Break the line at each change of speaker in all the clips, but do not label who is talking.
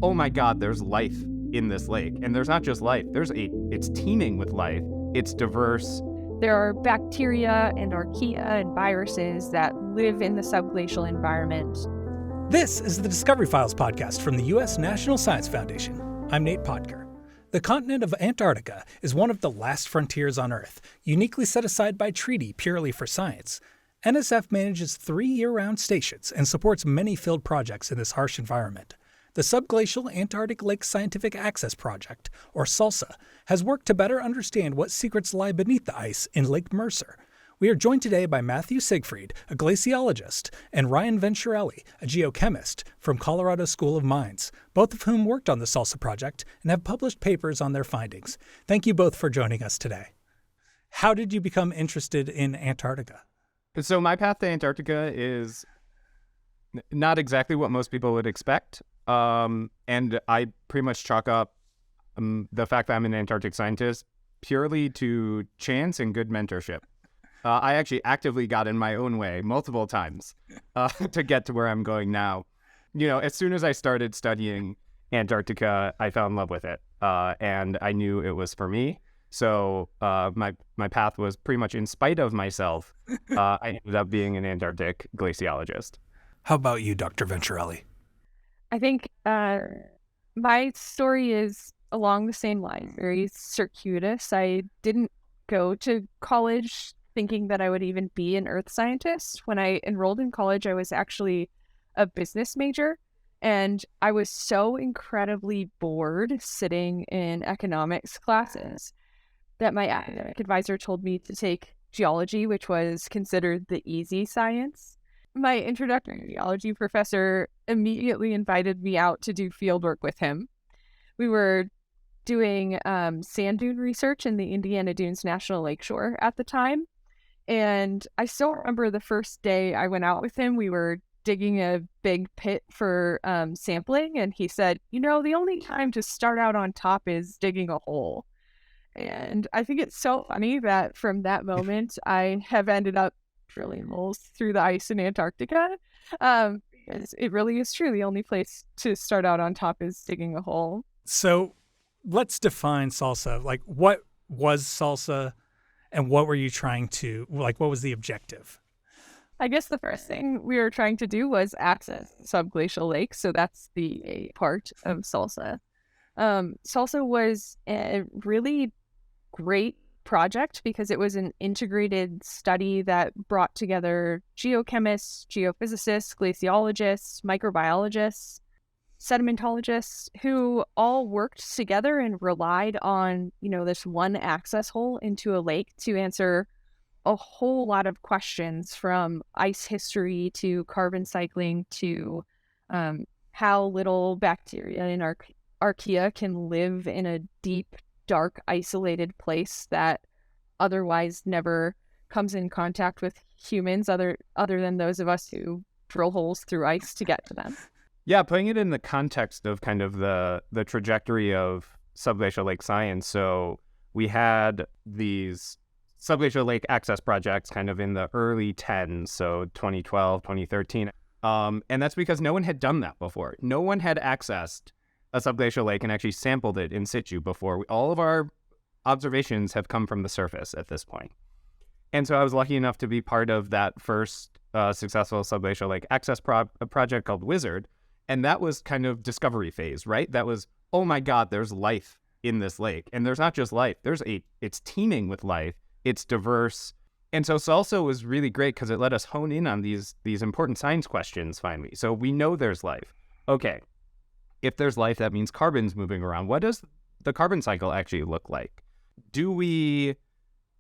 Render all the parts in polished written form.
oh my God, there's life in this lake. And there's not just life, it's teeming with life. It's diverse.
There are bacteria and archaea and viruses that live in the subglacial environment.
This is the Discovery Files podcast from the U.S. National Science Foundation. I'm Nate Podker. The continent of Antarctica is one of the last frontiers on Earth, uniquely set aside by treaty purely for science. NSF manages 3 year-round stations and supports many field projects in this harsh environment. The Subglacial Antarctic Lake Scientific Access Project, or SALSA, has worked to better understand what secrets lie beneath the ice in Lake Mercer. We are joined today by Matthew Siegfried, a glaciologist, and Ryan Venturelli, a geochemist from Colorado School of Mines, both of whom worked on the SALSA project and have published papers on their findings. Thank you both for joining us today. How did you become interested in Antarctica?
So my path to Antarctica is not exactly what most people would expect. And I pretty much chalk up the fact that I'm an Antarctic scientist purely to chance and good mentorship. I actually actively got in my own way multiple times to get to where I'm going now. You know, as soon as I started studying Antarctica, I fell in love with it, and I knew it was for me. So my path was pretty much in spite of myself. I ended up being an Antarctic glaciologist.
How about you, Dr. Venturelli?
I think my story is along the same line, very circuitous. I didn't go to college thinking that I would even be an earth scientist. When I enrolled in college, I was actually a business major, and I was so incredibly bored sitting in economics classes that my academic advisor told me to take geology, which was considered the easy science. My introductory geology professor immediately invited me out to do fieldwork with him. We were doing sand dune research in the Indiana Dunes National Lakeshore at the time. And I still remember the first day I went out with him, we were digging a big pit for sampling. And he said, you know, the only time to start out on top is digging a hole. And I think it's so funny that from that moment, I have ended up drilling holes through the ice in Antarctica. Because it really is true. The only place to start out on top is digging a hole.
So let's define SALSA. Like, what was SALSA and what were you trying to, like, what was the objective?
I guess the first thing we were trying to do was access subglacial lakes. So that's the A part of SALSA. SALSA was a really great project because it was an integrated study that brought together geochemists, geophysicists, glaciologists, microbiologists, sedimentologists who all worked together and relied on, you know, this one access hole into a lake to answer a whole lot of questions, from ice history to carbon cycling to how little bacteria in archaea can live in a deep, dark, isolated place that otherwise never comes in contact with humans other than those of us who drill holes through ice to get to them.
Yeah, putting it in the context of kind of the trajectory of subglacial lake science. So we had these subglacial lake access projects kind of in the early 10s, so 2012, 2013. And that's because no one had done that before. No one had accessed a subglacial lake and actually sampled it in situ before. All of our observations have come from the surface at this point. And so I was lucky enough to be part of that first successful subglacial lake access project called Wizard. And that was kind of discovery phase, right? That was, oh my God, there's life in this lake. And there's not just life, it's teeming with life. It's diverse. And so SALSA was really great because it let us hone in on these important science questions finally. So we know there's life. Okay. If there's life, that means carbon's moving around. What does the carbon cycle actually look like? Do we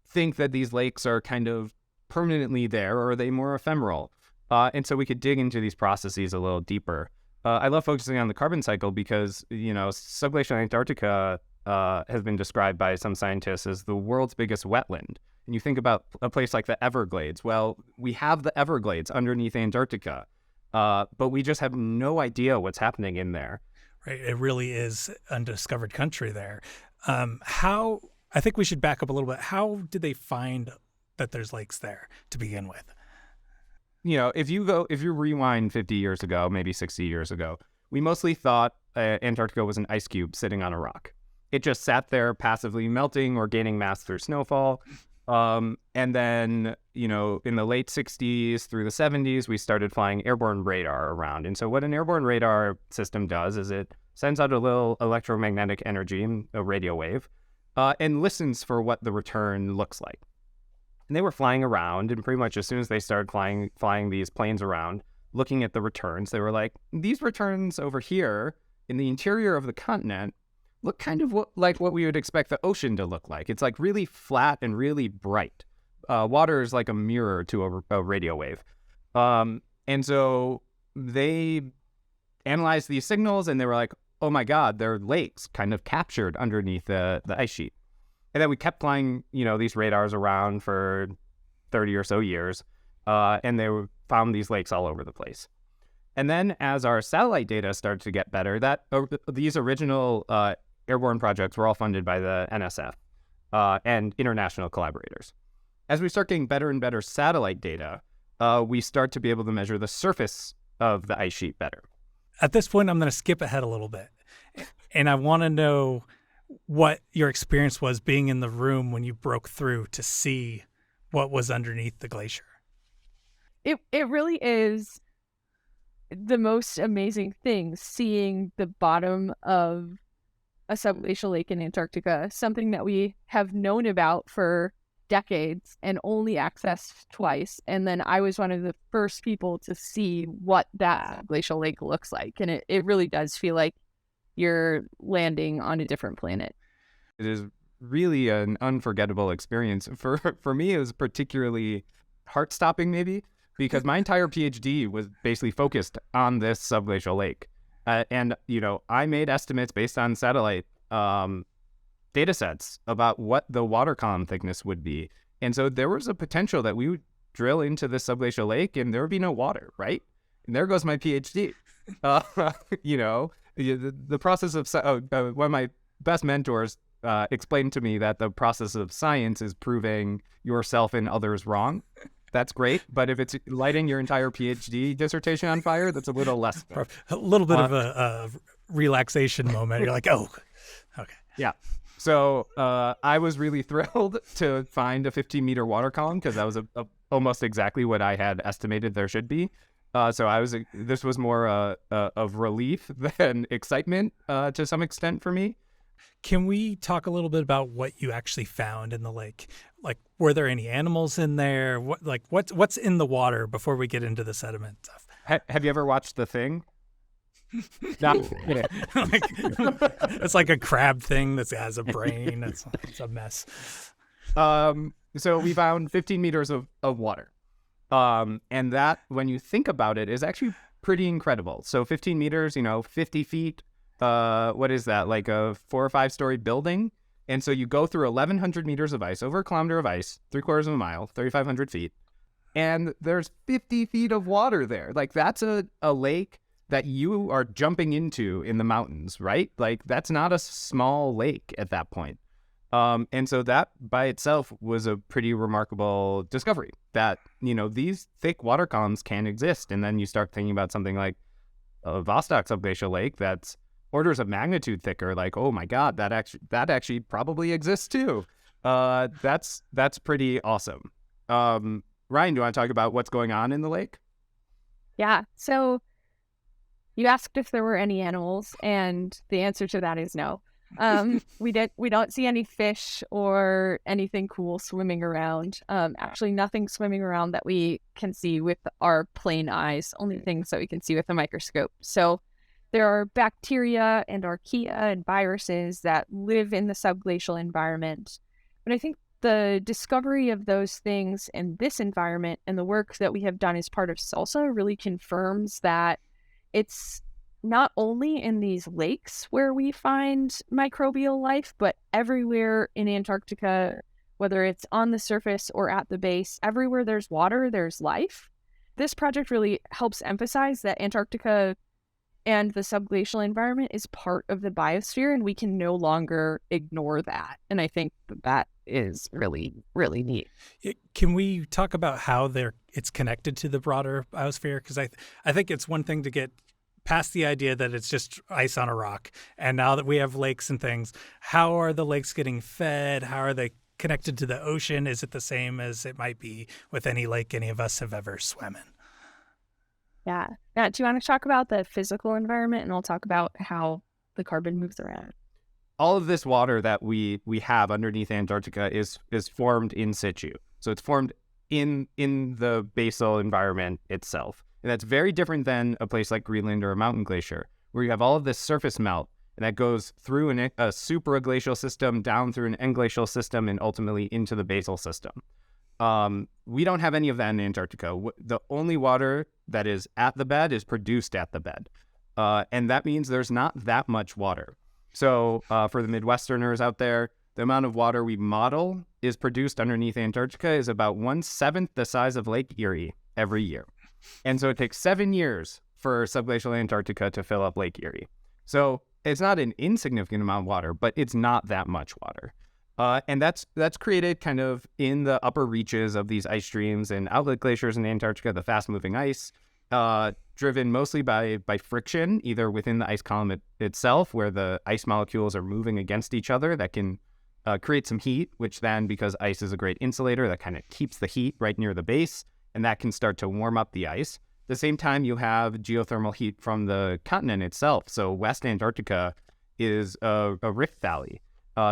think that these lakes are kind of permanently there, or are they more ephemeral? And so we could dig into these processes a little deeper. I love focusing on the carbon cycle because, you know, subglacial Antarctica has been described by some scientists as the world's biggest wetland. And you think about a place like the Everglades. Well, we have the Everglades underneath Antarctica, but we just have no idea what's happening in there.
Right. It really is undiscovered country there. I think we should back up a little bit. How did they find that there's lakes there to begin with? You know,
if you rewind 50 years ago, maybe 60 years ago, we mostly thought Antarctica was an ice cube sitting on a rock. It just sat there passively melting or gaining mass through snowfall. And then, in the late 60s through the 70s, we started flying airborne radar around. And so what an airborne radar system does is it sends out a little electromagnetic energy, a radio wave, and listens for what the return looks like. And they were flying around, and pretty much as soon as they started flying these planes around, looking at the returns, they were like, these returns over here in the interior of the continent look kind of like what we would expect the ocean to look like. It's like really flat and really bright. Water is like a mirror to a radio wave. And so they analyzed these signals, and they were like, oh my God, there are lakes kind of captured underneath the ice sheet. And then we kept flying, these radars around for 30 or so years, and they found these lakes all over the place. And then as our satellite data started to get better, these original airborne projects were all funded by the NSF and international collaborators. As we start getting better and better satellite data, we start to be able to measure the surface of the ice sheet better.
At this point, I'm going to skip ahead a little bit. And I want to know what your experience was being in the room when you broke through to see what was underneath the glacier.
It really is the most amazing thing, seeing the bottom of a subglacial lake in Antarctica, something that we have known about for decades and only accessed twice. And then I was one of the first people to see what that glacial lake looks like. And it really does feel like you're landing on a different planet.
It is really an unforgettable experience. For me, it was particularly heart-stopping maybe, because my entire PhD was basically focused on this subglacial lake. And I made estimates based on satellite data sets about what the water column thickness would be. And so there was a potential that we would drill into this subglacial lake and there would be no water, right? And there goes my PhD. The process of one of my best mentors explained to me that the process of science is proving yourself and others wrong. That's great, but if it's lighting your entire PhD dissertation on fire, that's a little less.
A little bit of a relaxation moment. You're like, oh, okay.
Yeah. So I was really thrilled to find a 15-meter water column because that was almost exactly what I had estimated there should be. This was more of relief than excitement to some extent for me.
Can we talk a little bit about what you actually found in the lake? Like, were there any animals in there? What's in the water before we get into the sediment stuff?
Have you ever watched The Thing? No.
It's like a crab thing that has a brain. It's a mess.
So we found 15 meters of water. And that, when you think about it, is actually pretty incredible. So 15 meters, 50 feet. What is that, like a 4 or 5 story building? And so you go through 1,100 meters of ice, over a kilometer of ice, 3/4 of a mile, 3,500 feet, and there's 50 feet of water there. Like, that's a lake that you are jumping into in the mountains, right? Like, that's not a small lake at that point. And so that by itself was a pretty remarkable discovery that, these thick water columns can exist. And then you start thinking about something like a Vostok subglacial lake that's orders of magnitude thicker, like, oh my God, that actually probably exists too. That's pretty awesome. Ryan, do you want to talk about what's going on in the lake?
Yeah. So you asked if there were any animals, and the answer to that is no. We don't see any fish or anything cool swimming around. Actually nothing swimming around that we can see with our plain eyes, only things that we can see with a microscope. So there are bacteria and archaea and viruses that live in the subglacial environment. But I think the discovery of those things in this environment and the work that we have done as part of SALSA really confirms that it's not only in these lakes where we find microbial life, but everywhere in Antarctica, whether it's on the surface or at the base, everywhere there's water, there's life. This project really helps emphasize that Antarctica and the subglacial environment is part of the biosphere, and we can no longer ignore that. And I think that is really, really neat.
Can we talk about how it's connected to the broader biosphere? Because I think it's one thing to get past the idea that it's just ice on a rock, and now that we have lakes and things, how are the lakes getting fed? How are they connected to the ocean? Is it the same as it might be with any lake any of us have ever swam in?
Yeah. Matt, do you want to talk about the physical environment, and I'll talk about how the carbon moves around?
All of this water that we have underneath Antarctica is formed in situ. So it's formed in the basal environment itself. And that's very different than a place like Greenland or a mountain glacier, where you have all of this surface melt, and that goes through a supraglacial system, down through an englacial system, and ultimately into the basal system. We don't have any of that in Antarctica. The only water that is at the bed is produced at the bed. And that means there's not that much water. So for the Midwesterners out there, the amount of water we model is produced underneath Antarctica is about 1/7 the size of Lake Erie every year. And so it takes 7 years for subglacial Antarctica to fill up Lake Erie. So it's not an insignificant amount of water, but it's not that much water. And that's created kind of in the upper reaches of these ice streams and outlet glaciers in Antarctica, the fast-moving ice, driven mostly by friction, either within the ice column itself, where the ice molecules are moving against each other. That can create some heat, which then, because ice is a great insulator, that kind of keeps the heat right near the base, and that can start to warm up the ice. At the same time, you have geothermal heat from the continent itself. So West Antarctica is a rift valley.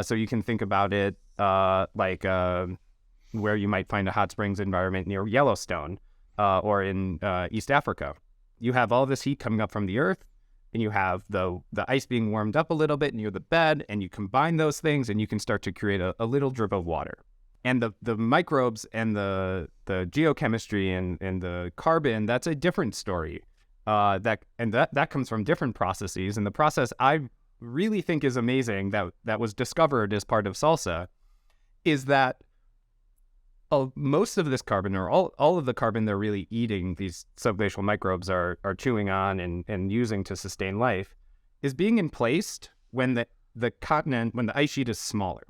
So you can think about it like where you might find a hot springs environment near Yellowstone or in East Africa. You have all this heat coming up from the earth, and you have the ice being warmed up a little bit near the bed, and you combine those things, and you can start to create a little drip of water. And the microbes and the geochemistry and the carbon, that's a different story. That comes from different processes. And the process I really think is amazing that was discovered as part of SALSA is that most of this carbon, or all of the carbon they're really eating, these subglacial microbes are chewing on and using to sustain life, is being emplaced when the continent, when the ice sheet is smaller.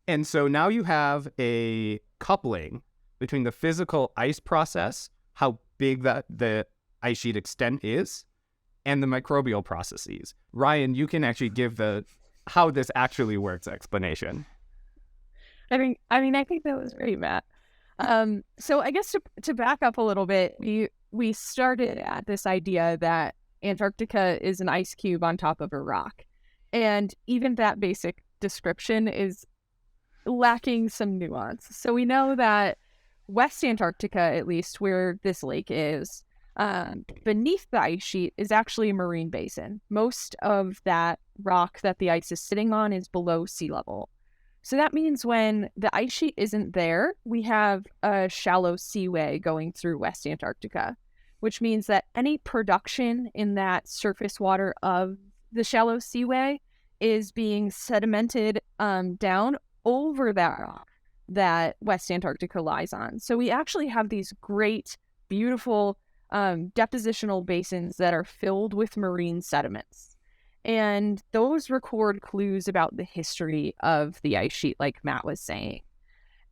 And so now you have a coupling between the physical ice process, how big the ice sheet extent is, and the microbial processes. Ryan, you can actually give how this actually works explanation.
I think that was great, Matt. So I guess to back up a little bit, we started at this idea that Antarctica is an ice cube on top of a rock. And even that basic description is lacking some nuance. So we know that West Antarctica, at least where this lake is, beneath the ice sheet is actually a marine basin. Most of that rock that the ice is sitting on is below sea level. So that means when the ice sheet isn't there, we have a shallow seaway going through West Antarctica, which means that any production in that surface water of the shallow seaway is being sedimented down over that rock that West Antarctica lies on. So we actually have these great, beautiful depositional basins that are filled with marine sediments. And those record clues about the history of the ice sheet, like Matt was saying.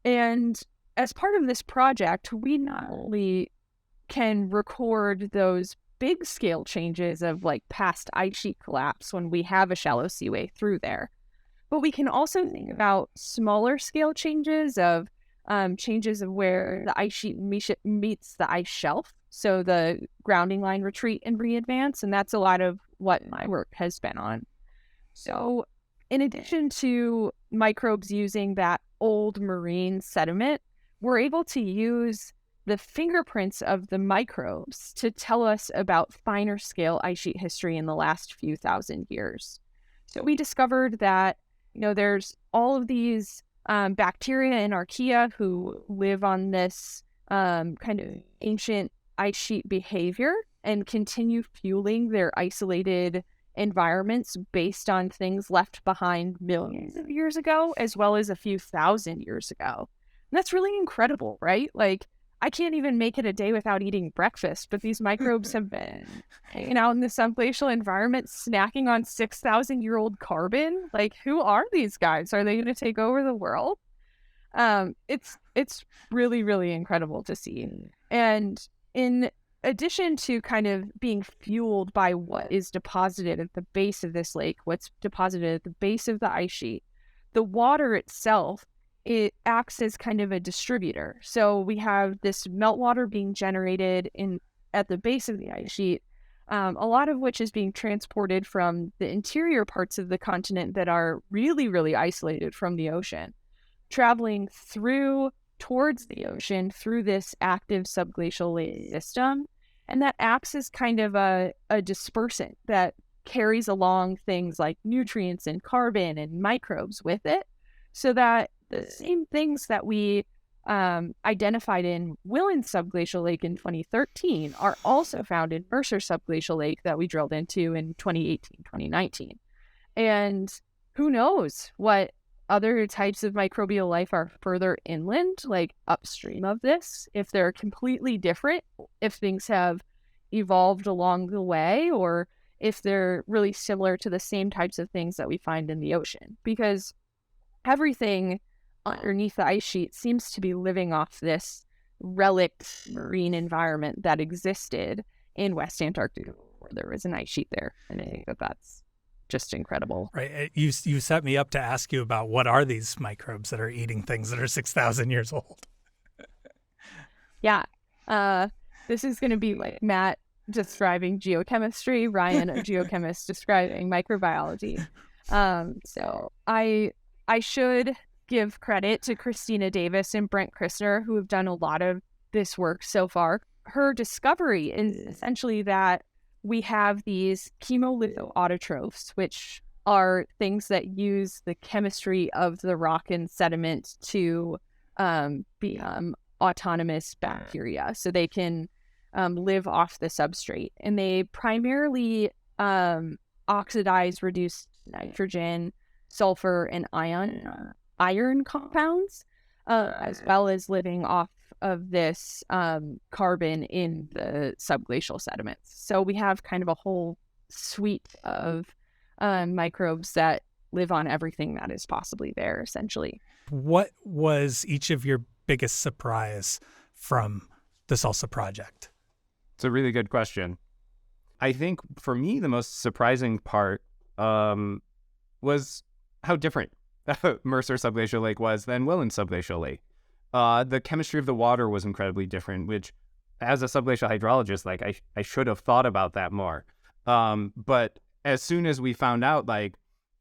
And as part of this project, we not only can record those big scale changes of like past ice sheet collapse when we have a shallow seaway through there, but we can also think about smaller scale changes of where the ice sheet meets the ice shelf. So the grounding line retreat and re-advance, and that's a lot of what my work has been on. So in addition to microbes using that old marine sediment, we're able to use the fingerprints of the microbes to tell us about finer scale ice sheet history in the last few thousand years. So we discovered that, there's all of these bacteria in archaea who live on this kind of ancient ice sheet behavior and continue fueling their isolated environments based on things left behind millions of years ago, as well as a few thousand years ago. And that's really incredible, right? Like, I can't even make it a day without eating breakfast, but these microbes have been hanging out in the subglacial environment, snacking on 6,000-year-old carbon. Like, who are these guys? Are they going to take over the world? It's really, really incredible to see. And in addition to kind of being fueled by what is deposited at the base of this lake, what's deposited at the base of the ice sheet, the water itself, it acts as kind of a distributor. So we have this meltwater being generated at the base of the ice sheet, a lot of which is being transported from the interior parts of the continent that are really, really isolated from the ocean, traveling through towards the ocean through this active subglacial lake system. And that acts as kind of a dispersant that carries along things like nutrients and carbon and microbes with it, so that the same things that we identified in Willen Subglacial Lake in 2013 are also found in Mercer Subglacial Lake that we drilled into in 2018, 2019. And who knows what other types of microbial life are further inland, like upstream of this, if they're completely different, if things have evolved along the way, or if they're really similar to the same types of things that we find in the ocean. Because everything underneath the ice sheet seems to be living off this relict marine environment that existed in West Antarctica, where there was an ice sheet there. And I think that that's just incredible.
Right. You set me up to ask you about what are these microbes that are eating things that are 6,000 years old?
Yeah. This is going to be like Matt describing geochemistry, Ryan, a geochemist, describing microbiology. So I should give credit to Christina Davis and Brent Christner, who have done a lot of this work so far. Her discovery is essentially that we have these chemolithoautotrophs, which are things that use the chemistry of the rock and sediment to become autonomous bacteria. So they can live off the substrate. And they primarily oxidize reduced nitrogen, sulfur, and iron compounds, as well as living off of this carbon in the subglacial sediments. So we have kind of a whole suite of microbes that live on everything that is possibly there, essentially.
What was each of your biggest surprise from the SALSA project?
It's a really good question. I think for me, the most surprising part was how different Mercer Subglacial Lake was than Willen Subglacial Lake. The chemistry of the water was incredibly different, which as a subglacial hydrologist, like I should have thought about that more. But as soon as we found out, like,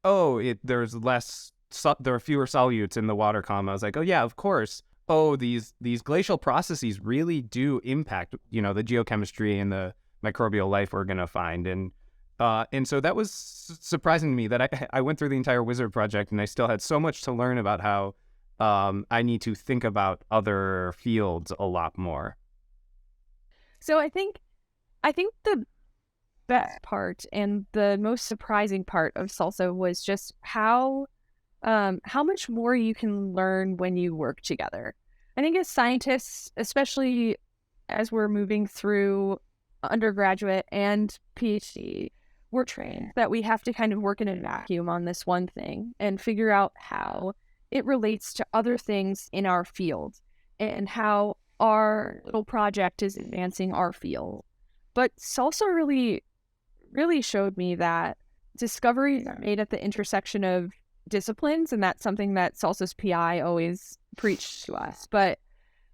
there are fewer solutes in the water column, I was like, oh yeah, of course. Oh, these glacial processes really do impact, the geochemistry and the microbial life we're going to find. And so that was surprising to me that I went through the entire Wizard project and I still had so much to learn about how I need to think about other fields a lot more.
So I think the best part and the most surprising part of SALSA was just how much more you can learn when you work together. I think as scientists, especially as we're moving through undergraduate and PhD, we're trained that we have to kind of work in a vacuum on this one thing and figure out how it relates to other things in our field and how our little project is advancing our field. But SALSA really, really showed me that discoveries are made at the intersection of disciplines, and that's something that SALSA's PI always preached to us. But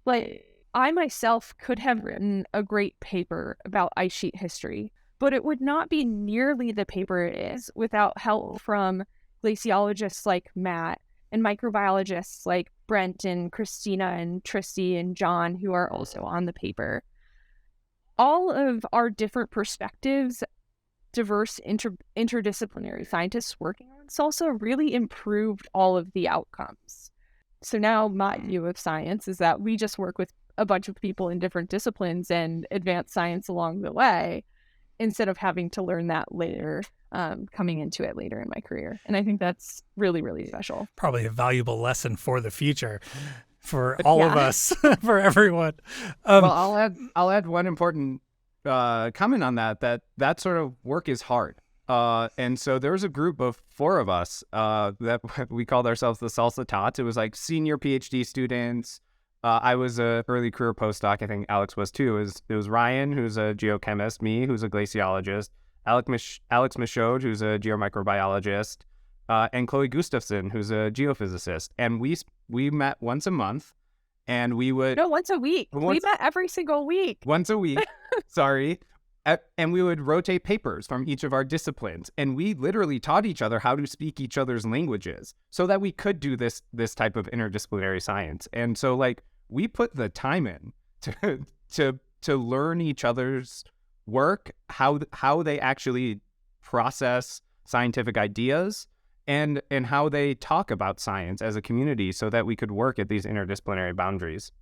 like, I myself could have written a great paper about ice sheet history, but it would not be nearly the paper it is without help from glaciologists like Matt and microbiologists like Brent and Christina and Tristy and John, who are also on the paper. All of our different perspectives, diverse interdisciplinary scientists working on SALSA really improved all of the outcomes. So now my view of science is that we just work with a bunch of people in different disciplines and advance science along the way, instead of having to learn that later, coming into it later in my career. And I think that's really, really special. Probably
a valuable lesson for the future for all of us, for everyone.
Well, I'll add one important comment on that sort of work is hard. And so there was a group of 4 of us that we called ourselves the SALSA Tots. It was like senior PhD students, I was a early career postdoc. I think Alex was too. It was Ryan, who's a geochemist, me, who's a glaciologist, Alex Michaud, who's a geomicrobiologist, and Chloe Gustafson, who's a geophysicist. And we met once a month, and we would...
No, once a week. We met every single week.
Once a week. Sorry. And we would rotate papers from each of our disciplines. And we literally taught each other how to speak each other's languages so that we could do this type of interdisciplinary science. And so, like, we put the time in to learn each other's work, how they actually process scientific ideas, and how they talk about science as a community so that we could work at these interdisciplinary boundaries.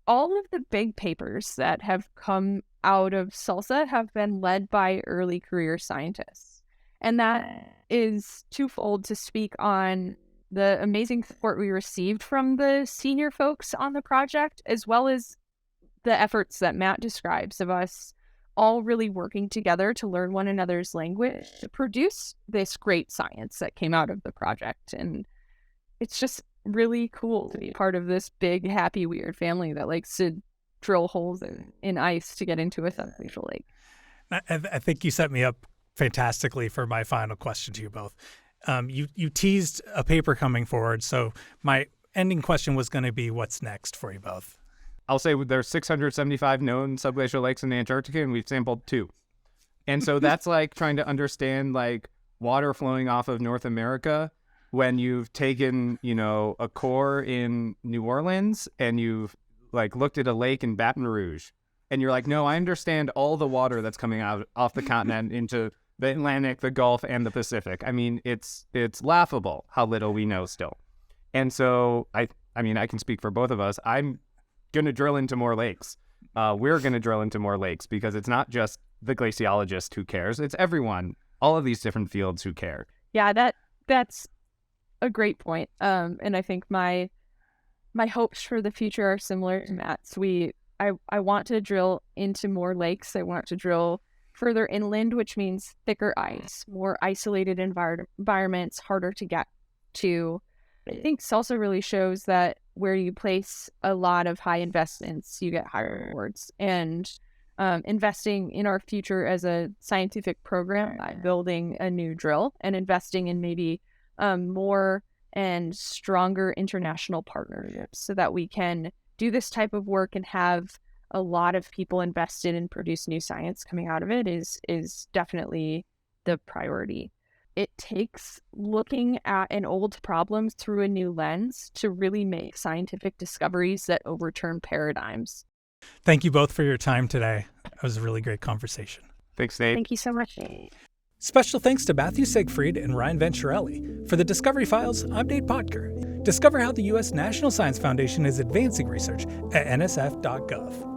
All of the big papers that have come out of SALSA have been led by early career scientists. And that is twofold: to speak on the amazing support we received from the senior folks on the project, as well as the efforts that Matt describes of us all really working together to learn one another's language to produce this great science that came out of the project. And it's just really cool to be part of this big, happy, weird family that likes to drill holes in ice to get into a subglacial lake.
I think you set me up fantastically for my final question to you both. You teased a paper coming forward, so my ending question was going to be, what's next for you both?
I'll say there's 675 known subglacial lakes in Antarctica, and we've sampled 2. And so that's like trying to understand like water flowing off of North America when you've taken, a core in New Orleans and you've like looked at a lake in Baton Rouge, and you're like, no, I understand all the water that's coming out off the continent into the Atlantic, the Gulf, and the Pacific. I mean, it's laughable how little we know still. And so I can speak for both of us. I'm going to drill into more lakes. We're going to drill into more lakes because it's not just the glaciologist who cares. It's everyone, all of these different fields who care.
Yeah, that's a great point. And I think my hopes for the future are similar to Matt's. I want to drill into more lakes. I want to drill further inland, which means thicker ice, more isolated environments, harder to get to. I think SALSA really shows that where you place a lot of high investments, you get higher rewards. And investing in our future as a scientific program by building a new drill and investing in maybe more and stronger international partnerships so that we can do this type of work and have a lot of people invested and produce new science coming out of it is definitely the priority. It takes looking at an old problem through a new lens to really make scientific discoveries that overturn paradigms.
Thank you both for your time today. It was a really great conversation.
Thanks, Nate.
Thank you so much, Nate.
Special thanks to Matthew Siegfried and Ryan Venturelli. For the Discovery Files, I'm Nate Podker. Discover how the U.S. National Science Foundation is advancing research at nsf.gov.